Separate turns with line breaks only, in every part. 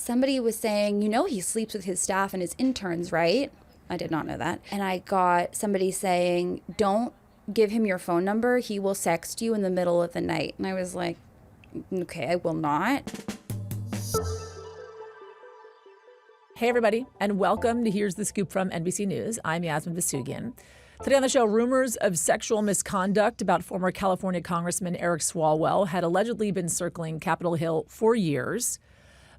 somebody was saying, he sleeps with his staff and his interns, right? I did not know that. And I got somebody saying, don't give him your phone number. He will sext you in the middle of the night. And I was like, okay, I will not.
Hey, everybody, and welcome to Here's the Scoop from NBC News. I'm Yasmin Vasugian. Today on the show, rumors of sexual misconduct about former California Congressman Eric Swalwell had allegedly been circling Capitol Hill for years,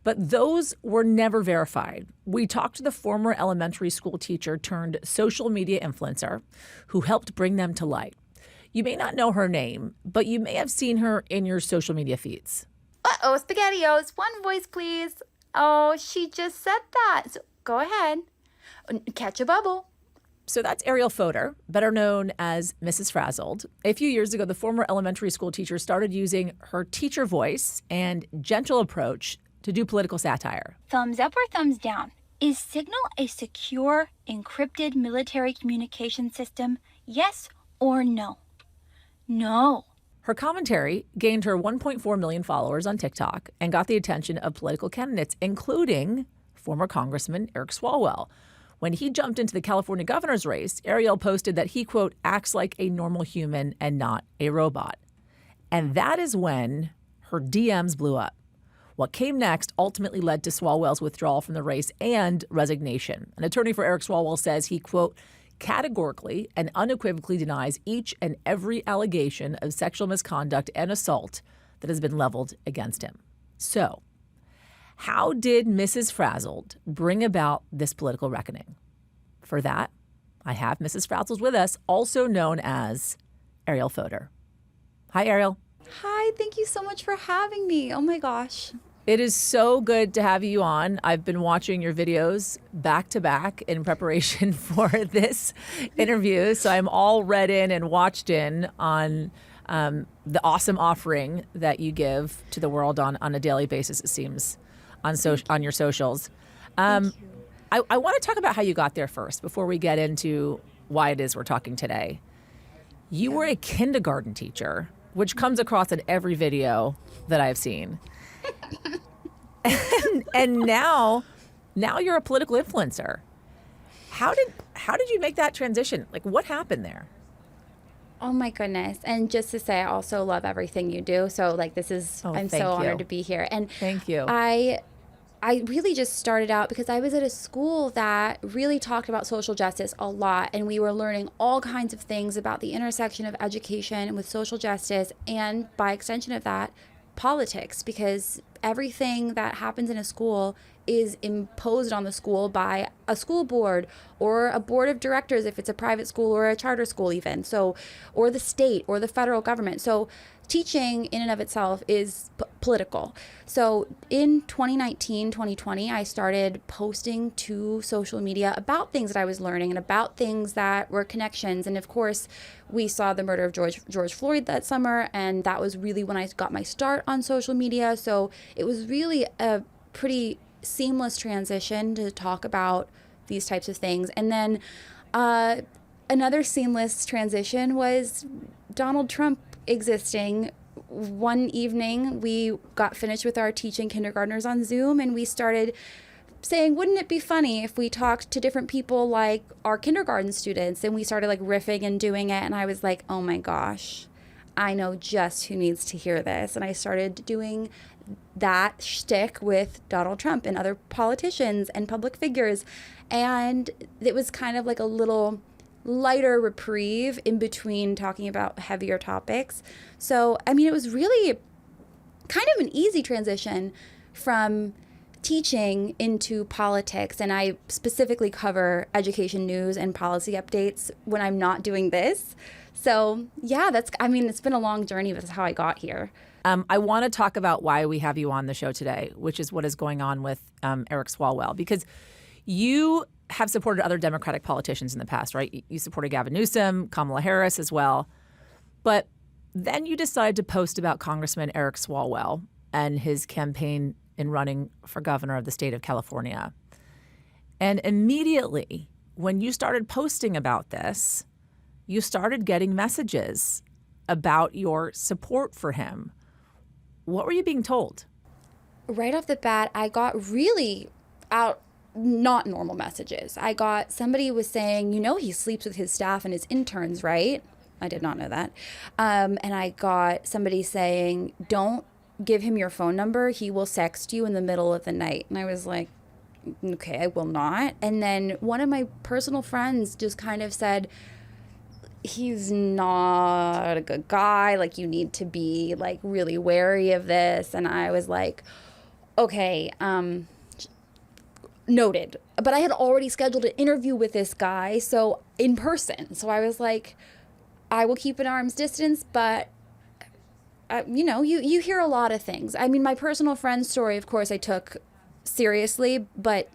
but those were never verified. We talked to the former elementary school teacher turned social media influencer who helped bring them to light. You may not know her name, but you may have seen her in your social media feeds.
Uh-oh, SpaghettiOs. One voice, please. Oh, she just said that. So go ahead. Catch a bubble.
So that's Arielle Fodor, better known as Mrs. Frazzled. A few years ago, the former elementary school teacher started using her teacher voice and gentle approach to do political satire.
Thumbs up or thumbs down? Is Signal a secure, encrypted military communication system? Yes or no? No.
Her commentary gained her 1.4 million followers on TikTok and got the attention of political candidates, including former Congressman Eric Swalwell. When he jumped into the California governor's race, Arielle posted that he, quote, acts like a normal human and not a robot. And that is when her DMs blew up. What came next ultimately led to Swalwell's withdrawal from the race and resignation. An attorney for Eric Swalwell says he, quote, categorically and unequivocally denies each and every allegation of sexual misconduct and assault that has been leveled against him. So, how did Mrs. Frazzled bring about this political reckoning? For that, I have Mrs. Frazzled with us, also known as Arielle Fodor. Hi, Arielle.
Hi, thank you so much for having me. Oh my gosh.
It is so good to have you on. I've been watching your videos back to back in preparation for this interview. So I'm all read in and watched in on the awesome offering that you give to the world on a daily basis, it seems, on your socials. I want to talk about how you got there first before we get into why it is we're talking today. You were a kindergarten teacher, which comes across in every video that I've seen. and now you're a political influencer. How did you make that transition? Like, what happened there?
Oh my goodness. And just to say, I also love everything you do. So I'm so honored to be here. And
thank you.
I really just started out because I was at a school that really talked about social justice a lot. And we were learning all kinds of things about the intersection of education with social justice and, by extension of that, politics, because everything that happens in a school is imposed on the school by a school board or a board of directors if it's a private school or a charter school even, or the state or the federal government. So teaching in and of itself is political. So in 2019, 2020, I started posting to social media about things that I was learning and about things that were connections. And of course, we saw the murder of George Floyd that summer, and that was really when I got my start on social media. So it was really a pretty seamless transition to talk about these types of things. And then another seamless transition was Donald Trump existing. One evening, we got finished with our teaching kindergartners on Zoom, and we started saying, wouldn't it be funny if we talked to different people like our kindergarten students? And we started like riffing and doing it. And I was like, oh my gosh, I know just who needs to hear this. And I started doing that shtick with Donald Trump and other politicians and public figures. And it was kind of like a little lighter reprieve in between talking about heavier topics. So, I mean, it was really kind of an easy transition from teaching into politics. And I specifically cover education news and policy updates when I'm not doing this. So, yeah, it's been a long journey. That's how I got here.
I want to talk about why we have you on the show today, which is what is going on with Eric Swalwell, because you have supported other Democratic politicians in the past, right? You supported Gavin Newsom, Kamala Harris as well. But then you decided to post about Congressman Eric Swalwell and his campaign in running for governor of the state of California. And immediately when you started posting about this, you started getting messages about your support for him. What were you being told?
right off the bat, I got really out not normal messages. I got somebody was saying, he sleeps with his staff and his interns, right? I did not know that. And I got somebody saying, don't give him your phone number. He will sext you in the middle of the night. And I was like, okay, I will not. And then one of my personal friends just kind of said, he's not a good guy. Like, you need to be like really wary of this. And I was like, okay, noted. But I had already scheduled an interview with this guy, so in person. So I was like, I will keep an arm's distance, but you hear a lot of things. I mean, my personal friend's story, of course, I took seriously, but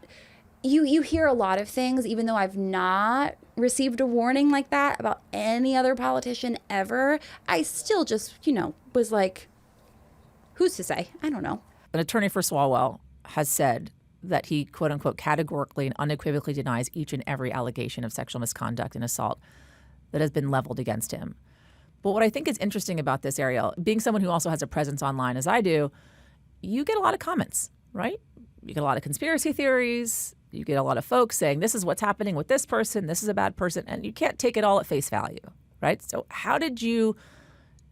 you hear a lot of things, even though I've not received a warning like that about any other politician ever. I still just, was like, who's to say? I don't know.
An attorney for Swalwell has said that he, quote unquote, categorically and unequivocally denies each and every allegation of sexual misconduct and assault that has been leveled against him. But what I think is interesting about this, Arielle, being someone who also has a presence online as I do, you get a lot of comments, right? You get a lot of conspiracy theories. You get a lot of folks saying, this is what's happening with this person. This is a bad person. And you can't take it all at face value, right? So how did you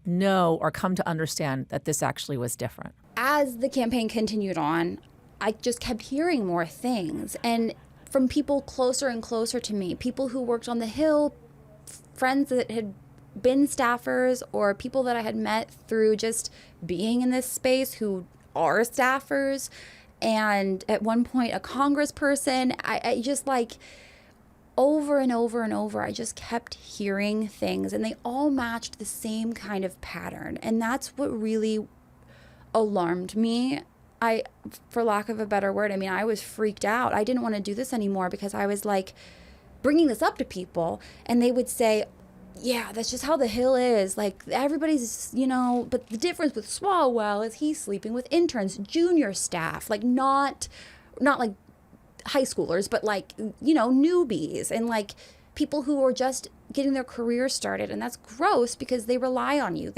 know or come to understand that this actually was different?
As the campaign continued on, I just kept hearing more things. And from people closer and closer to me, people who worked on the Hill, friends that had been staffers, or people that I had met through just being in this space who are staffers, and at one point a congressperson. I just like over and over and over, I just kept hearing things, and they all matched the same kind of pattern. And that's what really alarmed me. For lack of a better word, I was freaked out. I didn't want to do this anymore because I was like bringing this up to people, and they would say, yeah, that's just how the Hill is. Like, everybody's, but the difference with Swalwell is he's sleeping with interns, junior staff, like not like high schoolers, but like, newbies and like people who are just getting their career started. And that's gross because they rely on you.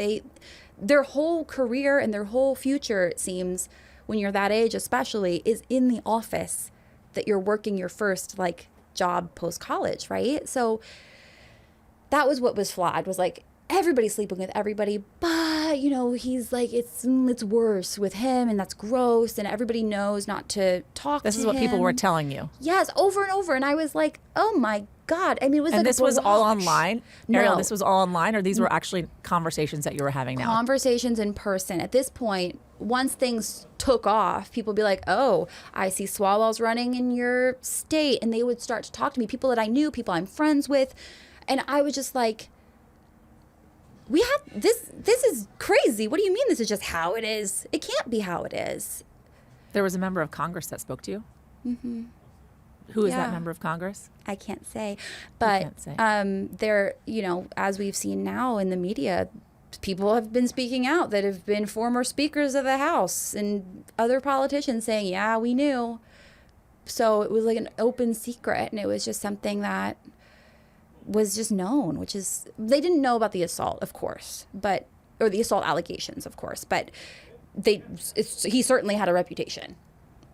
Their whole career and their whole future, it seems, when you're that age especially, is in the office that you're working your first like job post-college, right? So that was what was flawed, was like everybody's sleeping with everybody, but he's like, it's worse with him, and that's gross, and everybody knows not to talk to him.
This is what people were telling you.
Yes, over and over. And I was like, oh my God. It was
and
like
this was all online?
No.
Arielle, this was all online, or these were actually conversations that you were having now?
Conversations in person. At this point, once things took off, people would be like, oh, I see Swalwell's running in your state. And they would start to talk to me, people that I knew, people I'm friends with. And I was just like, we have this is crazy. What do you mean this is just how it is? It can't be how it is.
There was a member of Congress that spoke to you? Mm-hmm. Who is that member of Congress?
I can't say. But there, as we've seen now in the media, people have been speaking out that have been former speakers of the House and other politicians saying, yeah, we knew. So it was like an open secret, and it was just something that was just known, which is, they didn't know about the assault, of course, or the assault allegations, of course, but he certainly had a reputation.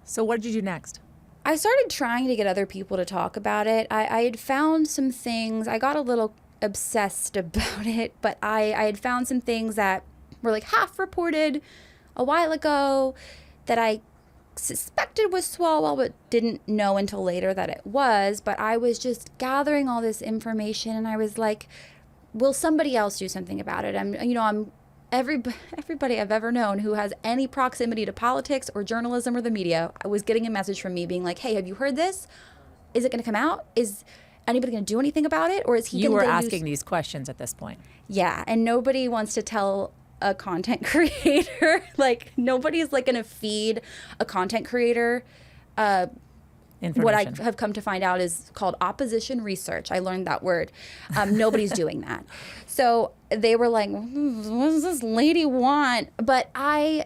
So what did you do next?
I started trying to get other people to talk about it. I had found some things. I got a little obsessed about it, but I had found some things that were like half reported a while ago that I suspected was Swalwell, but didn't know until later that it was. But I was just gathering all this information, and I was like, will somebody else do something about it? I'm everybody I've ever known who has any proximity to politics or journalism or the media, I was getting a message from me being like, hey, have you heard this? Is it going to come out? Is anybody going to do anything about it? Or is he going to
You were asking these questions at this point.
Yeah, and nobody wants to tell a content creator. Like, nobody's like going to feed a content creator what I have come to find out is called opposition research. I learned that word. Nobody's doing that. So they were like, what does this lady want? But I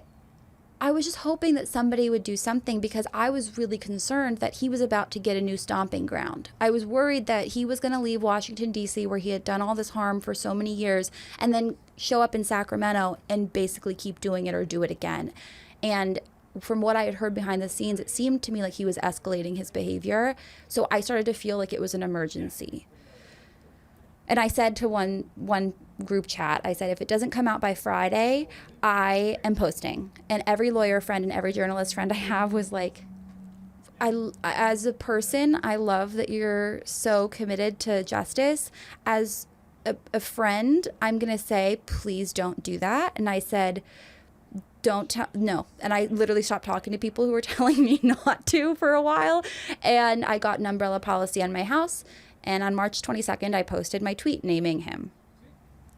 was just hoping that somebody would do something, because I was really concerned that he was about to get a new stomping ground. I was worried that he was going to leave Washington, D.C., where he had done all this harm for so many years, and then show up in Sacramento and basically keep doing it or do it again. And from what I had heard behind the scenes, it seemed to me like he was escalating his behavior. So I started to feel like it was an emergency. And I said to one group chat, I said, if it doesn't come out by Friday, I am posting. And every lawyer friend and every journalist friend I have was like, as a person, I love that you're so committed to justice. As a friend, I'm going to say, please don't do that. And I said, no. And I literally stopped talking to people who were telling me not to for a while. And I got an umbrella policy on my house. And on March 22nd, I posted my tweet naming him.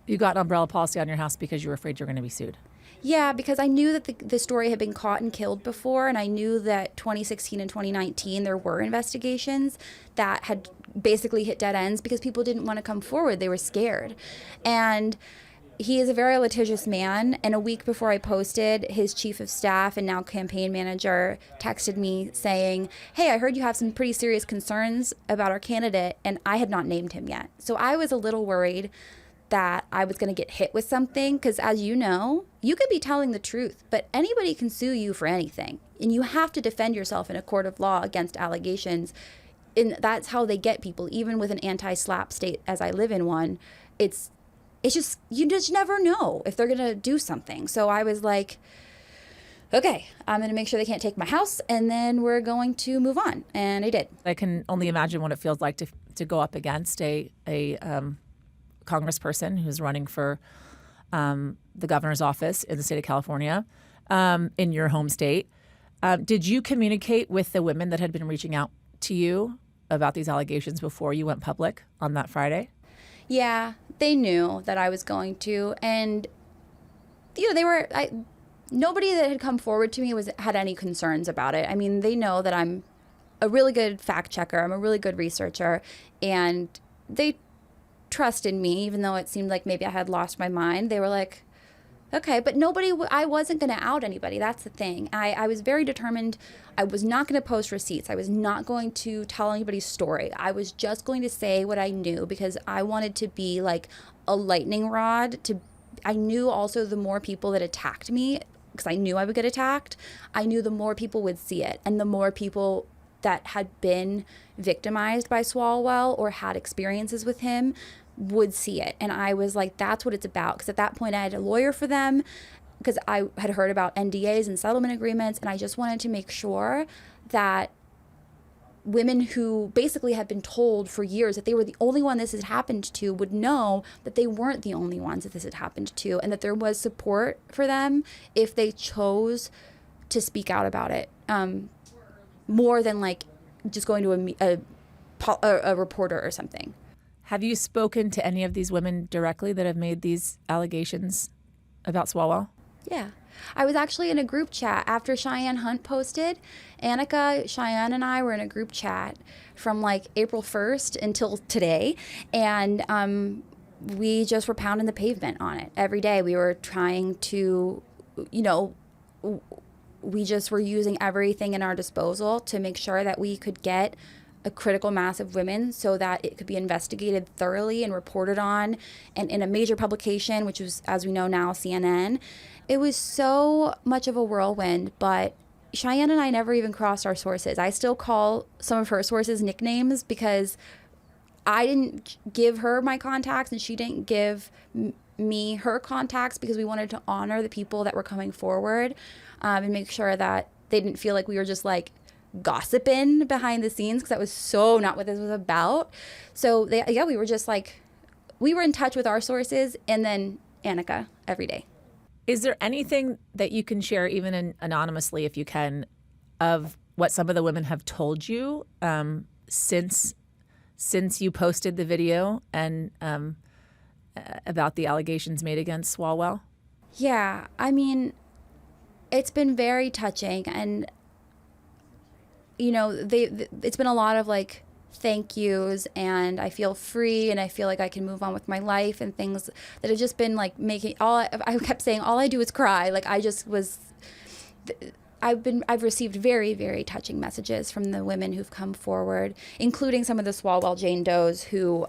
You got an umbrella policy on your house because you were afraid you were going to be sued.
Yeah, because I knew that the story had been caught and killed before, and I knew that 2016 and 2019 there were investigations that had basically hit dead ends because people didn't want to come forward. They were scared. And he is a very litigious man, and a week before I posted, his chief of staff and now campaign manager texted me saying, hey, I heard you have some pretty serious concerns about our candidate, and I had not named him yet. So I was a little worried that I was going to get hit with something because, as you know, you could be telling the truth, but anybody can sue you for anything, and you have to defend yourself in a court of law against allegations, and that's how they get people, even with an anti-SLAPP state as I live in one. It's just, you just never know if they're going to do something. So I was like, okay, I'm going to make sure they can't take my house, and then we're going to move on. And I did.
I can only imagine what it feels like to go up against a congressperson who's running for the governor's office in the state of California, in your home state. Did you communicate with the women that had been reaching out to you about these allegations before you went public on that Friday?
Yeah, they knew that I was going to, and nobody that had come forward to me had any concerns about it. I mean, they know that I'm a really good fact checker. I'm a really good researcher, and they trusted me, even though it seemed like maybe I had lost my mind. They were like, okay, but I wasn't going to out anybody. That's the thing. I was very determined. I was not going to post receipts. I was not going to tell anybody's story. I was just going to say what I knew because I wanted to be like a lightning rod. I knew also the more people that attacked me, because I knew I would get attacked, I knew the more people would see it, and the more people that had been victimized by Swalwell or had experiences with him would see it. And I was like, that's what it's about. Because at that point I had a lawyer for them because I had heard about NDAs and settlement agreements, and I just wanted to make sure that women who basically had been told for years that they were the only one this had happened to would know that they weren't the only ones that this had happened to, and that there was support for them if they chose to speak out about it, more than like just going to a reporter or something.
Have you spoken to any of these women directly that have made these allegations about Swalwell?
Yeah. I was actually in a group chat after Cheyenne Hunt posted. Annika, Cheyenne, and I were in a group chat from like April 1st until today. And we just were pounding the pavement on it every day. We were trying to, we just were using everything in our disposal to make sure that we could get a critical mass of women so that it could be investigated thoroughly and reported on, and in a major publication, which was, as we know now, CNN. It was so much of a whirlwind, but Cheyenne and I never even crossed our sources. I still call some of her sources nicknames because I didn't give her my contacts and she didn't give me her contacts, because we wanted to honor the people that were coming forward, and make sure that they didn't feel like we were just like gossiping behind the scenes, because that was so not what this was about. So we were just like, we were in touch with our sources, and then Annika every day.
Is there anything that you can share, even anonymously if you can, of what some of the women have told you since you posted the video and about the allegations made against Swalwell?
Yeah, I mean, it's been very touching, and it's been a lot of like thank yous, and I feel free, and I feel like I can move on with my life, and things that have just been like I kept saying, all I do is cry. Like I've received very, very touching messages from the women who've come forward, including some of the Swalwell Jane Does who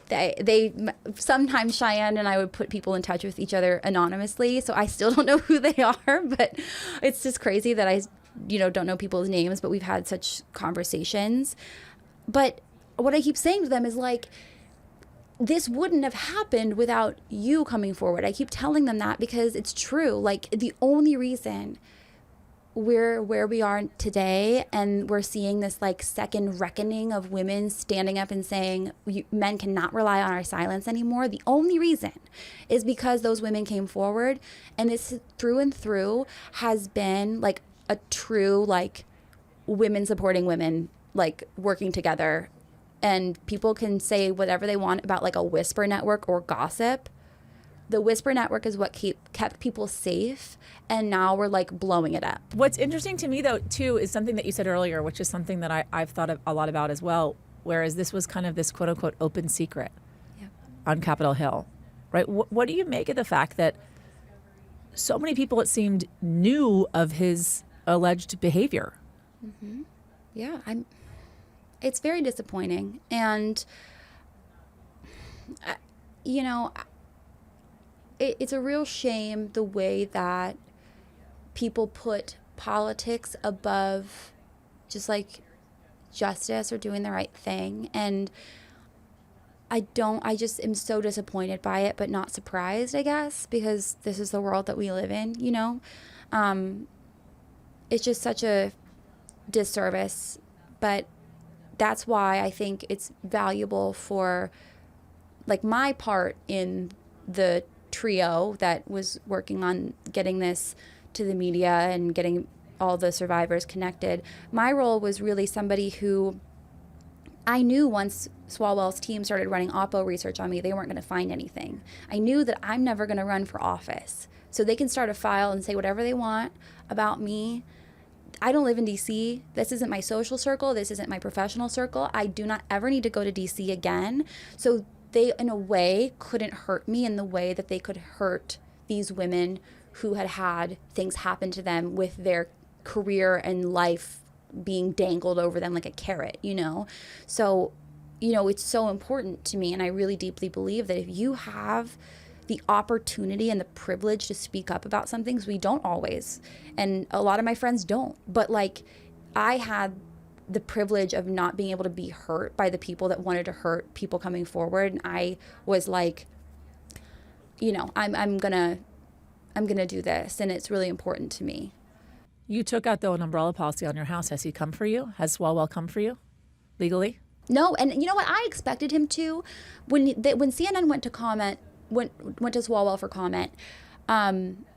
they sometimes Cheyenne and I would put people in touch with each other anonymously, so I still don't know who they are, but it's just crazy that I don't know people's names, but we've had such conversations. But what I keep saying to them is like, this wouldn't have happened without you coming forward. I keep telling them that because it's true. Like, the only reason we're where we are today, and we're seeing this like second reckoning of women standing up and saying men cannot rely on our silence anymore, the only reason is because those women came forward. And this through and through has been like a true like women supporting women, like working together. And people can say whatever they want about like a whisper network or gossip. The whisper network is what kept people safe, and now we're like blowing it up.
What's interesting to me though too is something that you said earlier, which is something that I've thought a lot about as well, whereas this was kind of this quote unquote open secret on Capitol Hill, right? What do you make of the fact that so many people, it seemed, knew of his alleged behavior?
Mm-hmm. Yeah, it's very disappointing. And, it's a real shame the way that people put politics above just like justice or doing the right thing. And I just am so disappointed by it, but not surprised, I guess, because this is the world that we live in, It's just such a disservice, but that's why I think it's valuable for like my part in the trio that was working on getting this to the media and getting all the survivors connected. My role was really somebody who I knew once Swalwell's team started running Oppo research on me, they weren't going to find anything. I knew that I'm never going to run for office. So they can start a file and say whatever they want about me. I don't live in DC. This isn't my social circle. This isn't my professional circle. I do not ever need to go to DC again. So they, in a way, couldn't hurt me in the way that they could hurt these women who had things happen to them with their career and life being dangled over them like a carrot, So, it's so important to me. And I really deeply believe that if you have the opportunity and the privilege to speak up about some things, we don't always. And a lot of my friends don't. But like, I had the privilege of not being able to be hurt by the people that wanted to hurt people coming forward. And I was like, I'm gonna do this, and it's really important to me.
You took out, though, an umbrella policy on your house. Has he come for you? Has Swalwell come for you legally?
No, and you know what? I expected him to. When CNN went to Swalwell for comment,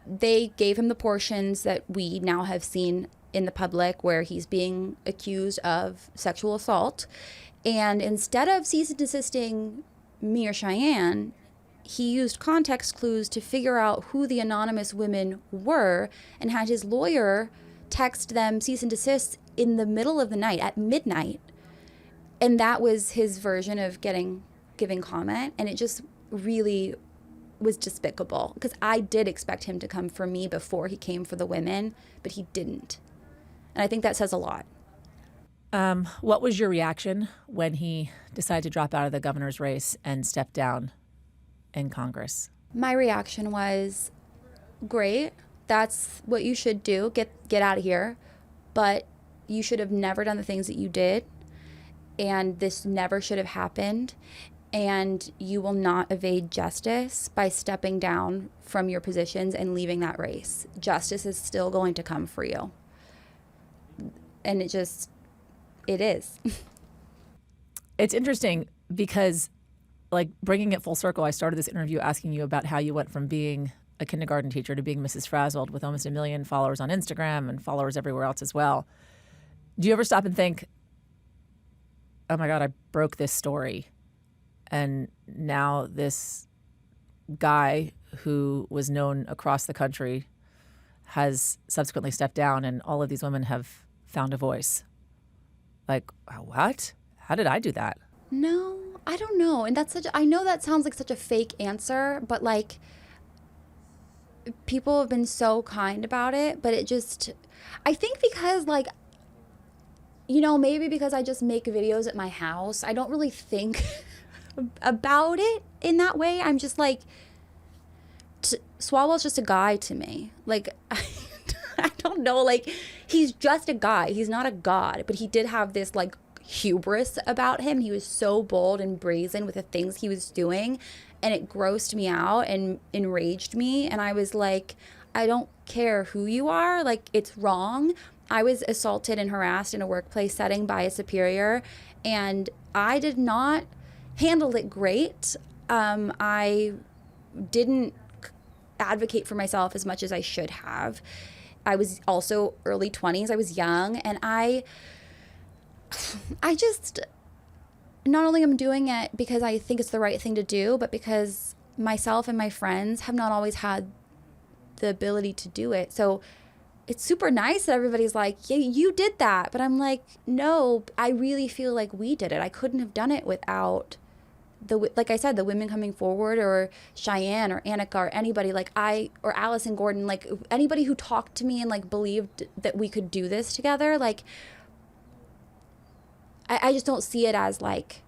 they gave him the portions that we now have seen in the public where he's being accused of sexual assault. And instead of cease and desisting me or Cheyenne, he used context clues to figure out who the anonymous women were and had his lawyer text them cease and desist in the middle of the night at midnight. And that was his version of giving comment. And it just really was despicable, because I did expect him to come for me before he came for the women, but he didn't. And I think that says a lot.
What was your reaction when he decided to drop out of the governor's race and step down in Congress?
My reaction was, great. That's what you should do. Get out of here. But you should have never done the things that you did. And this never should have happened. And you will not evade justice by stepping down from your positions and leaving that race. Justice is still going to come for you. And it is.
It's interesting because, like, bringing it full circle, I started this interview asking you about how you went from being a kindergarten teacher to being Mrs. Frazzled with almost 1 million followers on Instagram and followers everywhere else as well. Do you ever stop and think, oh my God, I broke this story, and now this guy who was known across the country has subsequently stepped down, and all of these women have found a voice? Like, what? How did I do that?
No, I don't know. And I know that sounds like such a fake answer, but like, people have been so kind about it, but I think because like, maybe because I just make videos at my house, I don't really think about it in that way. I'm just like, Swalwell's just a guy to me. Like, I don't know. Like, he's just a guy. He's not a god. But he did have this, like, hubris about him. He was so bold and brazen with the things he was doing. And it grossed me out and enraged me. And I was like, I don't care who you are. Like, it's wrong. I was assaulted and harassed in a workplace setting by a superior. And I did not handle it great. I didn't advocate for myself as much as I should have. I was also early 20s. I was young, and I just, not only am doing it because I think it's the right thing to do, but because myself and my friends have not always had the ability to do it. So it's super nice that everybody's like, yeah, you did that. But I'm like, no, I really feel like we did it. I couldn't have done it without like I said, the women coming forward, or Cheyenne or Annika or anybody, like or Allison Gordon, like anybody who talked to me and like believed that we could do this together. Like, I just don't see it as like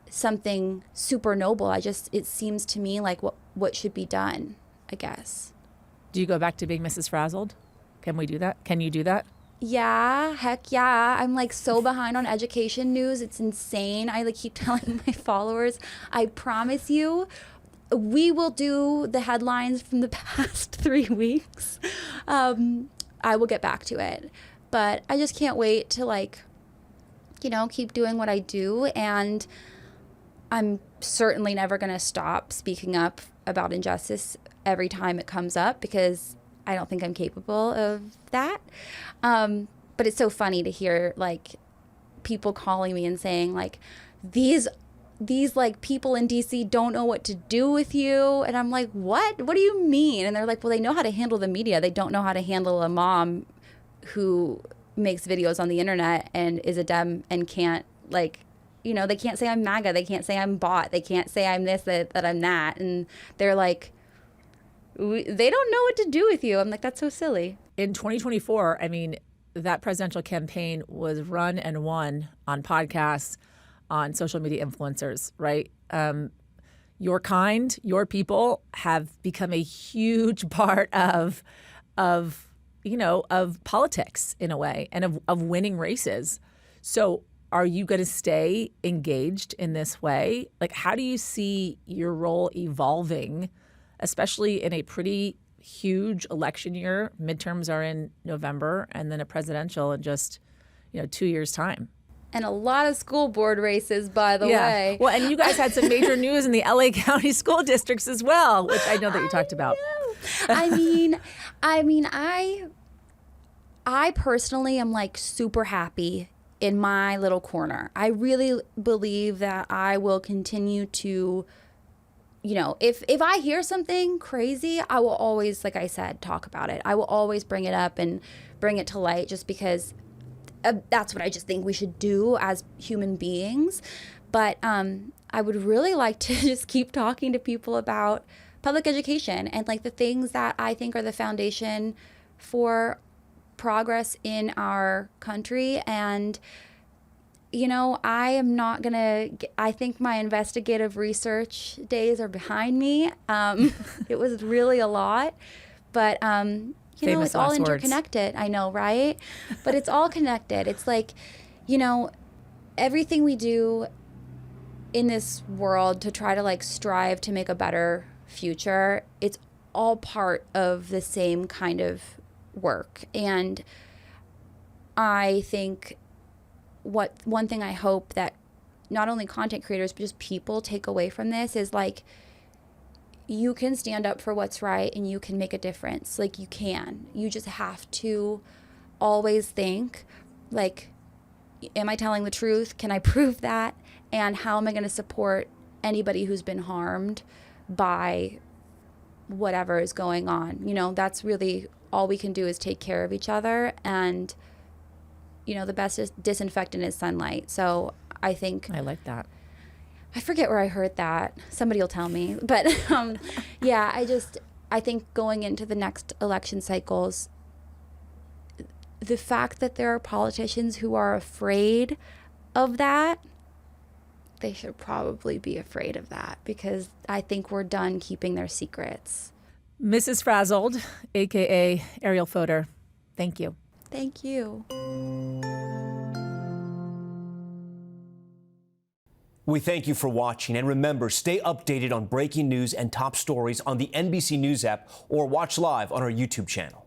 something super noble. It seems to me like what should be done, I guess.
Do you go back to being Mrs. Frazzled? Can we do that? Can you do that?
Yeah, heck yeah. I'm like so behind on education news. It's insane. I like keep telling my followers, I promise you, we will do the headlines from the past 3 weeks. I will get back to it. But I just can't wait to like, keep doing what I do. And I'm certainly never going to stop speaking up about injustice every time it comes up, because I don't think I'm capable of that. But it's so funny to hear like people calling me and saying like, these like people in DC don't know what to do with you. And I'm like, what do you mean? And they're like, well, they know how to handle the media. They don't know how to handle a mom who makes videos on the internet and is a Dem and can't like, they can't say I'm MAGA. They can't say I'm bot. They can't say I'm this, that I'm that. And they're like, they don't know what to do with you. I'm like, that's so silly.
In 2024, I mean, that presidential campaign was run and won on podcasts, on social media influencers, right? Your kind, your people have become a huge part of politics in a way, and of winning races. So are you going to stay engaged in this way? Like, how do you see your role evolving, especially in a pretty huge election year? Midterms are in November, and then a presidential in just 2 years' time.
And a lot of school board races, by the way.
Well, and you guys had some major news in the LA County school districts as well, which I know that you talked about.
I mean, I personally am like super happy in my little corner. I really believe that I will continue to, if I hear something crazy, I will always, like I said, talk about it. I will always bring it up and bring it to light, just because that's what I just think we should do as human beings. But I would really like to just keep talking to people about public education and like the things that I think are the foundation for progress in our country. And I am not gonna. I think my investigative research days are behind me. It was really a lot, but it's all interconnected. I know, right? But it's all connected. It's like, everything we do in this world to try to like strive to make a better future, it's all part of the same kind of work. And I think one thing I hope that not only content creators, but just people take away from this is like, you can stand up for what's right and you can make a difference. Like, you can. You just have to always think, like, am I telling the truth? Can I prove that? And how am I going to support anybody who's been harmed by whatever is going on? That's really all we can do, is take care of each other. And, the best disinfectant is sunlight. So I think...
I like that.
I forget where I heard that. Somebody will tell me. But yeah, I think going into the next election cycles, the fact that there are politicians who are afraid of that, they should probably be afraid of that, because I think we're done keeping their secrets.
Mrs. Frazzled, a.k.a. Arielle Fodor, thank you.
Thank you.
We thank you for watching, and remember, stay updated on breaking news and top stories on the NBC News app or watch live on our YouTube channel.